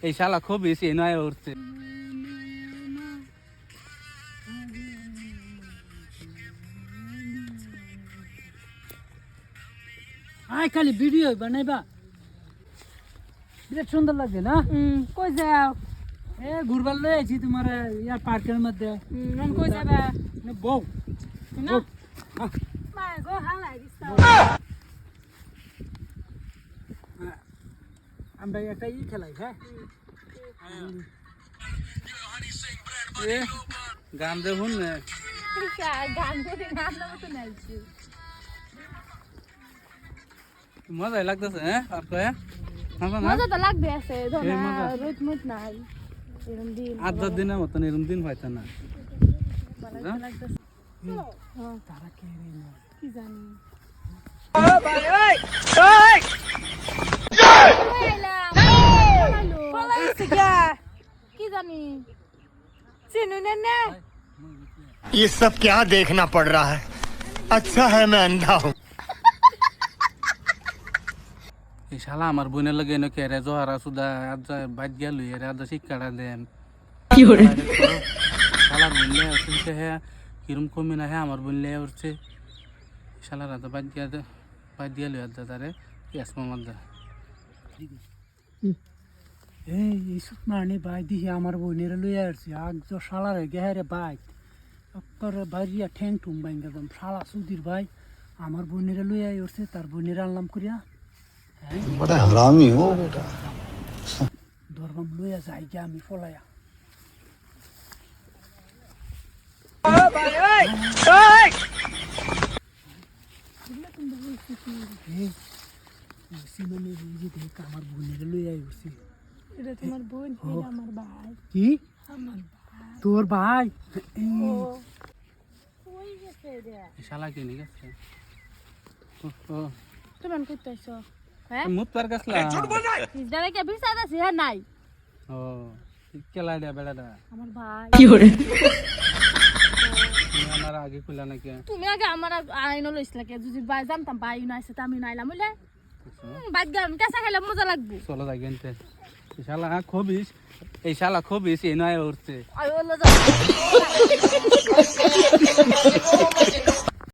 এই শালা খুব বেশি নয় উঠছে। আয় খালি ভিডিও বানাইবা, বিরাট সুন্দর লাগছে না? কই যাও? এ ঘুরবার লই আইছি তোমার ইয়ার পার্কের মধ্যে। কই যাবা? বউ না মা গো হালাই দিছ। আমরা একটা খেলাই, হ্যাঁ গান দেখুন না, গান করে গান নামতে নাইছি। মজাই লাগতেছে। হ্যাঁ মজা তো লাগবে আছে, এই মজা। রোদ মত নাই এরকম দিন 8-10 দিনের মতন এরকম দিন হয়তো না। ভালো লাগতেছে। তারা কে রে না? কি জানি কি জানি চিনু না। ये सब क्या देखना पड़ रहा है? अच्छा है मैं अंधा हूँ। এই শালা আমার বোনের লগে এনে কেরে জহারা সুদা আজ বাইত গেল এর আজ শিক্ষাটা দেন কি করে শালার বললে শুনছে হ্যাঁ কিরম কমে না হ্যাঁ আমার বললে উঠছে শালার আজ বাইত গেল আজ তারে ইয়াসমা মাদ্দা এই ইসুত মানে ভাই দিহি আমার বোনের লই আসছে আগ তো শালার গেহারে ভাই অক্কর বাড়িয়া ঠ্যাং টুম বাইঙ্গা দম শালা সুধীর ভাই আমার বোনের লই আই উঠছে তার বোনের আনলাম করিয়া बड़ा हरामी हो बेटा। ধরবাম লইয়া যাই গিয়া আমি ফলাইয়া আমার বোনের লই আই উঠছে। এটা তোমার বোন, এটা আমার ভাই। কি আমার ভাই তোর ভাই? কই গেছে রে? এই শালা কি নিয়ে গেছে তুমি কইতাছো হ্যাঁ? মুত পার গেছলা ইদারে কে বিসাদ আছে হ্যাঁ নাই ও কেলা দিয়া বেড়াটা আমার ভাই। আমার আগে খুলা নাকি তুমি আগে আমার আইন লইছিলা কে যদি ভাই জানতাম ভাই নাইছে তা আমি নাইলাম বলে বাদ গান কাঁচা খাইলে মজা লাগবে। চলো যাই গেনতে এই শালা খবিস এই শালা খবিস এই নয় উঠছে আই ওলা যা